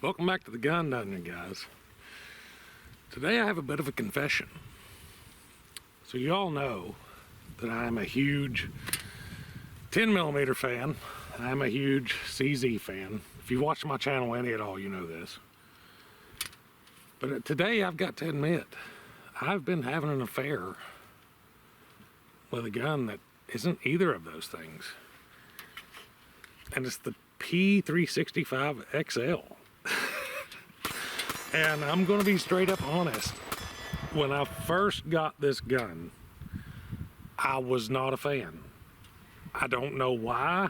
Welcome back to the Gun Dungeon, guys. Today I have a bit of a confession. So you all know that I am a huge 10mm fan. I am a huge CZ fan. If you watch my channel any at all, you know this. But today I've got to admit, I've been having an affair with a gun that isn't either of those things. And it's the P365 XL. And I'm going to be straight up honest. When I first got this gun, I was not a fan. I don't know why.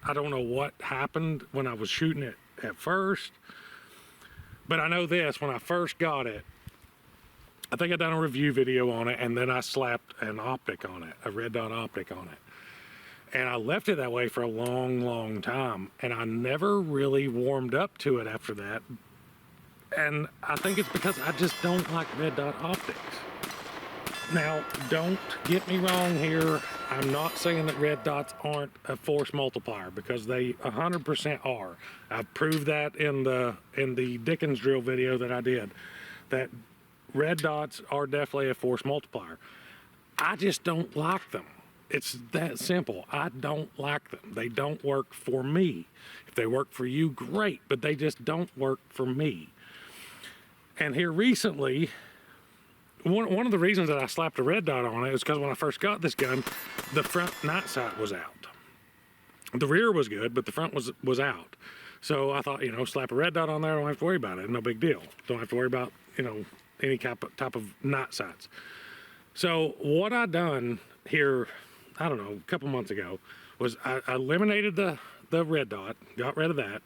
I don't know what happened when I was shooting it at first. But I know this, when I first got it, I think I done a review video on it, and then I slapped an optic on it, a red dot optic on it. And I left it that way for a long time, and I never really warmed up to it after that. And I think it's because I just don't like red dot optics. Now, don't get me wrong here. I'm not saying that red dots aren't a force multiplier, because they 100% are. I've proved that in the Dickens drill video that I did, that red dots are definitely a force multiplier. I just don't like them. It's that simple. I don't like them. They don't work for me. If they work for you, great, but they just don't work for me. And here recently, one of the reasons that I slapped a red dot on it is because when I first got this gun, the front night sight was out. The rear was good, but the front was out. So I thought, slap a red dot on there, I don't have to worry about it. No big deal. Don't have to worry about, any type of night sights. So what I done here, I don't know, a couple months ago, was I eliminated the red dot, got rid of that,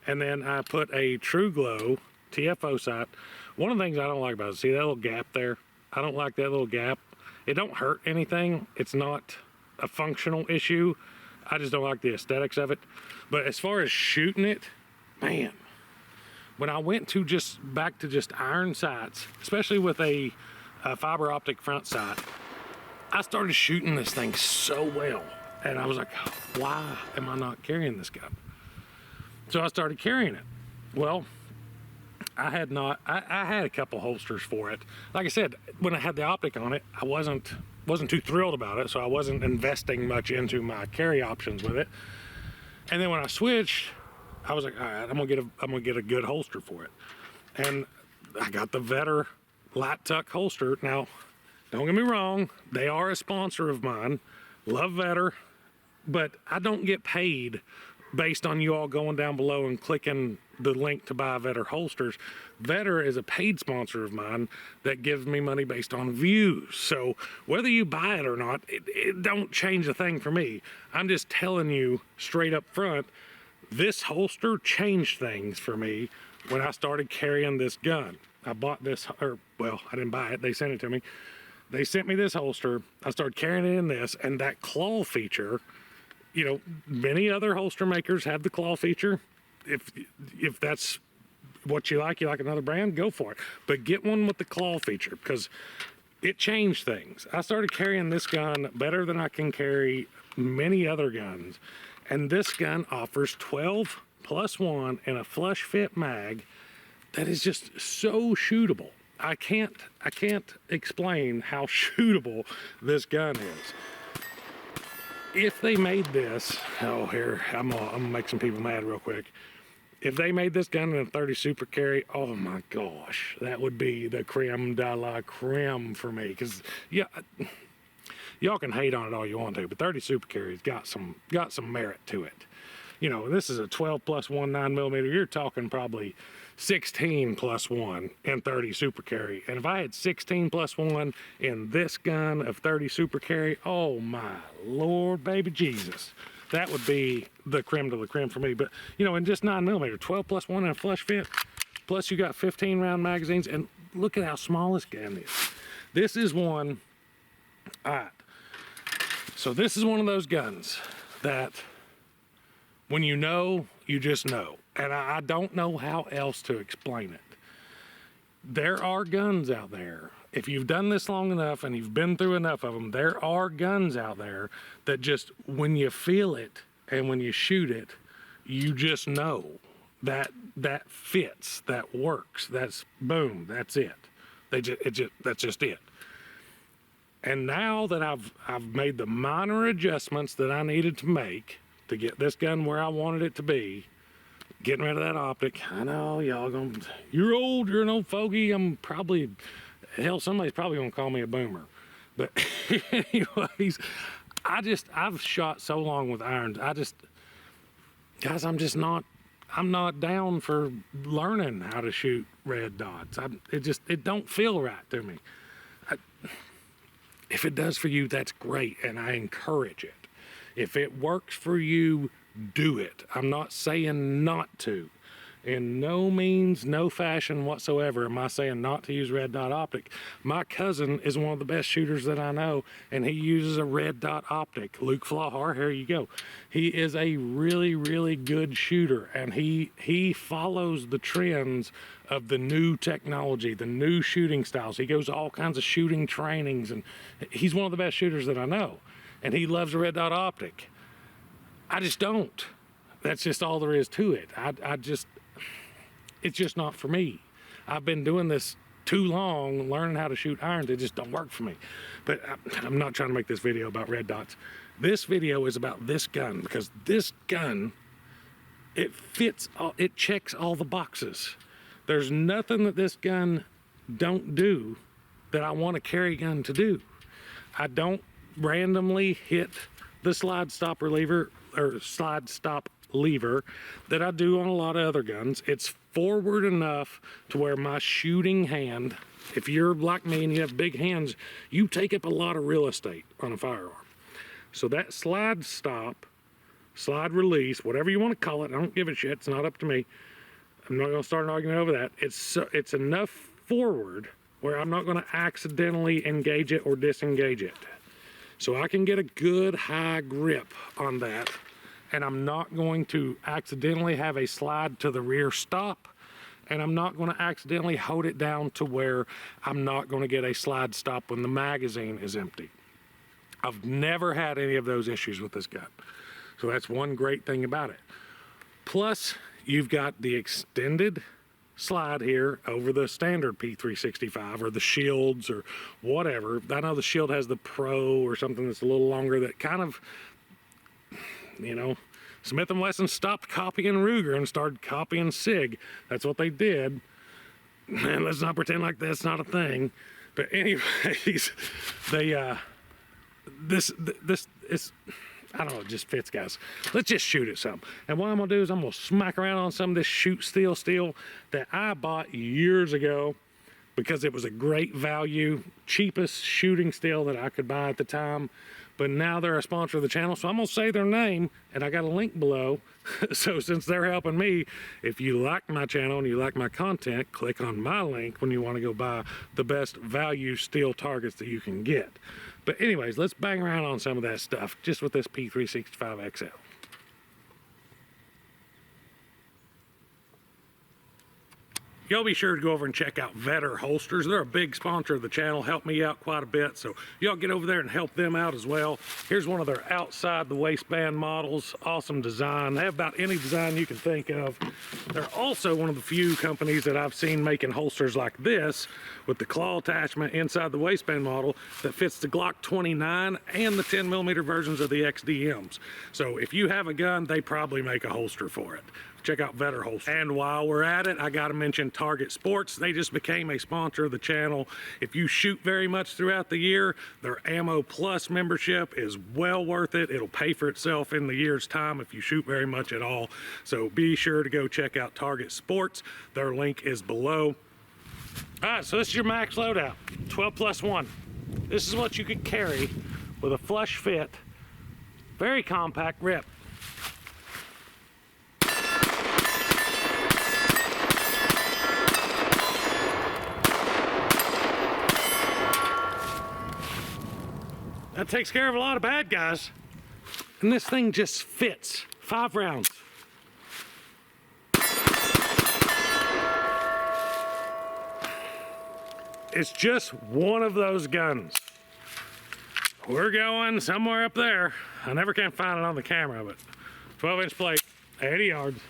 and then I put a True Glow TFO sight. One of the things I don't like about it, see that little gap there? I don't like that little gap. It don't hurt anything. It's not a functional issue. I just don't like the aesthetics of it. But as far as shooting it, man, when I went to back to iron sights, especially with a fiber optic front sight, I started shooting this thing so well. And I was like, why am I not carrying this gun? So I started carrying it. Well, I had a couple holsters for it. Like I said, when I had the optic on it, I wasn't too thrilled about it, so I wasn't investing much into my carry options with it. And then when I switched, I was like, all right, I'm gonna get a good holster for it. And I got the Vetter light tuck holster. Now, don't get me wrong, they are a sponsor of mine. Love Vetter, but I don't get paid based on you all going down below and clicking the link to buy Vetter holsters. Vetter is a paid sponsor of mine that gives me money based on views. So whether you buy it or not, it don't change a thing for me. I'm just telling you straight up front, this holster changed things for me when I started carrying this gun. I bought this, I didn't buy it, they sent it to me. They sent me this holster, I started carrying it in this, and that claw feature, many other holster makers have the claw feature. If that's what you like another brand, go for it. But get one with the claw feature, because it changed things. I started carrying this gun better than I can carry many other guns. And this gun offers 12+1 and a flush fit mag that is just so shootable. I can't explain how shootable this gun is. If they made this, I'm gonna make some people mad real quick. If they made this gun in a 30 super carry, oh my gosh, that would be the creme de la creme for me. Cause y'all can hate on it all you want to, but 30 super carry's got some merit to it. This is a 12+1 9mm. You're talking probably 16+1 in 30 super carry. And if I had 16+1 in this gun of 30 super carry, oh my Lord, baby Jesus, that would be the creme de la creme for me. But in just 9mm, 12+1 and a flush fit, plus you got 15 round magazines, and look at how small this gun is. This is one, all right, so this is one of those guns that when you just know. And I don't know how else to explain it. There are guns out there. If you've done this long enough and you've been through enough of them, there are guns out there that just, when you feel it and when you shoot it, you just know. that fits, that works. That's boom. That's it. That's just it. And now that I've made the minor adjustments that I needed to make to get this gun where I wanted it to be, getting rid of that optic. I know y'all gonna, you're old, you're an old fogey. I'm probably, hell, somebody's probably gonna call me a boomer. But anyways, I've shot so long with irons. Guys, I'm not down for learning how to shoot red dots. It don't feel right to me. If it does for you, that's great, and I encourage it. If it works for you, do it. I'm not saying not to. In no means, no fashion whatsoever am I saying not to use red dot optic. My cousin is one of the best shooters that I know, and he uses a red dot optic. Luke Flahar, here you go. He is a really, really good shooter, and he follows the trends of the new technology, the new shooting styles. He goes to all kinds of shooting trainings, and he's one of the best shooters that I know, and he loves a red dot optic. I just don't. That's just all there is to it. It's just not for me. I've been doing this too long, learning how to shoot irons. It just don't work for me. But I'm not trying to make this video about red dots. This video is about this gun, because this gun, it fits, it checks all the boxes. There's nothing that this gun don't do that I want a carry gun to do. I don't randomly hit the slide stop lever that I do on a lot of other guns. It's forward enough to where my shooting hand, if you're like me and you have big hands, you take up a lot of real estate on a firearm. So that slide stop, slide release, whatever you want to call it, I don't give a shit, it's not up to me. I'm not going to start an argument over that. It's enough forward where I'm not going to accidentally engage it or disengage it. So I can get a good high grip on that, and I'm not going to accidentally have a slide to the rear stop, and I'm not going to accidentally hold it down to where I'm not going to get a slide stop when the magazine is empty. I've never had any of those issues with this gun. So that's one great thing about it. Plus, you've got the extended slide here over the standard P365 or the Shields or whatever. I know the Shield has the Pro or something that's a little longer that kind of, you know, Smith & Wesson stopped copying Ruger and started copying SIG. That's what they did. And let's not pretend like that's not a thing. But anyways, they, this is, I don't know, it just fits, guys. Let's just shoot at something. And what I'm gonna do is I'm gonna smack around on some of this shoot steel that I bought years ago because it was a great value, cheapest shooting steel that I could buy at the time. But now they're a sponsor of the channel, so I'm gonna say their name, and I got a link below. So since they're helping me, if you like my channel and you like my content, click on my link when you wanna go buy the best value steel targets that you can get. But anyways, let's bang around on some of that stuff just with this P365 XL. Y'all be sure to go over and check out Vetter Holsters. They're a big sponsor of the channel, help me out quite a bit, so y'all get over there and help them out as well. Here's one of their outside the waistband models. Awesome design. They have about any design you can think of. They're also one of the few companies that I've seen making holsters like this with the claw attachment inside the waistband model that fits the Glock 29 and the 10mm versions of the XDMs. So if you have a gun, they probably make a holster for it. Check out Vetter Holster. And while we're at it, I gotta mention Target Sports. They just became a sponsor of the channel. If you shoot very much throughout the year, their Ammo Plus membership is well worth it. It'll pay for itself in the year's time if you shoot very much at all. So be sure to go check out Target Sports. Their link is below. All right, so this is your max loadout, 12+1. This is what you could carry with a flush fit, very compact grip. That takes care of a lot of bad guys. And this thing just fits. 5 rounds. It's just one of those guns. We're going somewhere up there. I never can find it on the camera, but 12-inch plate, 80 yards.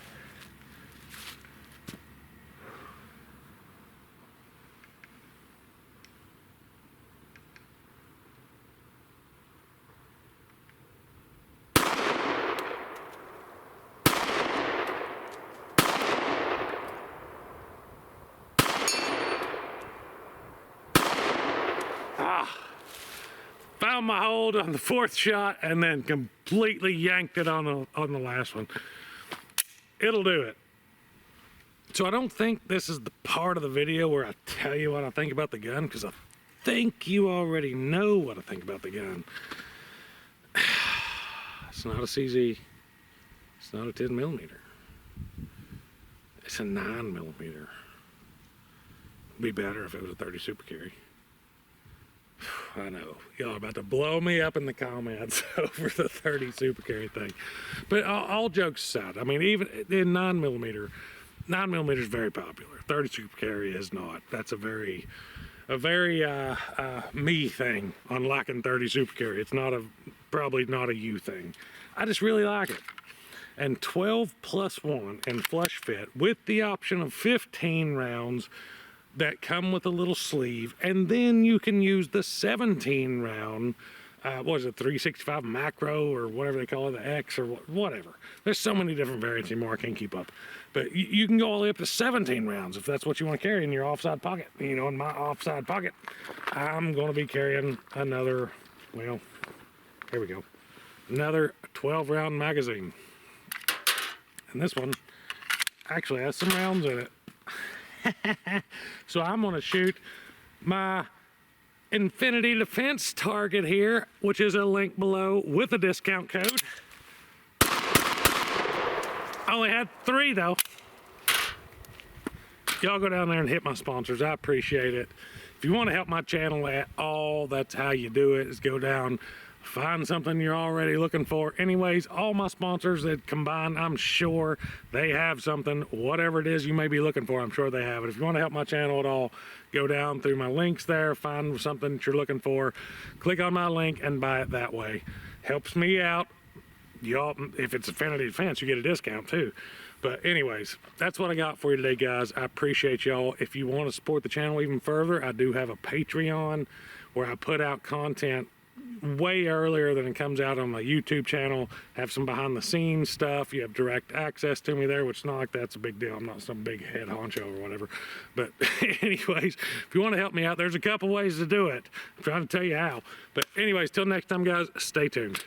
on my hold on the fourth shot and then completely yanked it on the last one. It'll do it. So I don't think this is the part of the video where I tell you what I think about the gun, because I think you already know what I think about the gun. It's not a CZ. It's not a 10mm. It's a 9mm. It'd be better if it was a 30 Super Carry. I know y'all are about to blow me up in the comments over the 30 Super Carry thing, but all jokes aside, I mean, even in 9mm, 9mm is very popular. 30 Super Carry is not. That's a very me thing on liking 30 Super Carry. It's probably not a you thing. I just really like it. And 12+1 and flush fit with the option of 15 rounds that come with a little sleeve, and then you can use the 17 round, what is it, 365 macro or whatever they call it, the X or whatever. There's so many different variants anymore, I can't keep up. But you can go all the way up to 17 rounds if that's what you want to carry in your offside pocket. You know, in my offside pocket, I'm going to be carrying another, well, here we go, another 12 round magazine. And this one actually has some rounds in it. So I'm going to shoot my Infinity Defense target here, which is a link below with a discount code. I only had 3 though. Y'all go down there and hit my sponsors. I appreciate it. If you want to help my channel at all, that's how you do it, is go down, find something you're already looking for. Anyways, all my sponsors that combine, I'm sure they have something, whatever it is you may be looking for, I'm sure they have it. If you want to help my channel at all, go down through my links there, find something that you're looking for, click on my link and buy it that way. Helps me out. Y'all, if it's Infinity Defense, you get a discount too. But anyways, that's what I got for you today, guys. I appreciate y'all. If you want to support the channel even further, I do have a Patreon where I put out content way earlier than it comes out on my YouTube channel. Have some behind the scenes stuff. You have direct access to me there, which is not like that's a big deal. I'm not some big head honcho or whatever. But anyways, if you want to help me out, there's a couple ways to do it. I'm trying to tell you how. But anyways, till next time, guys, stay tuned.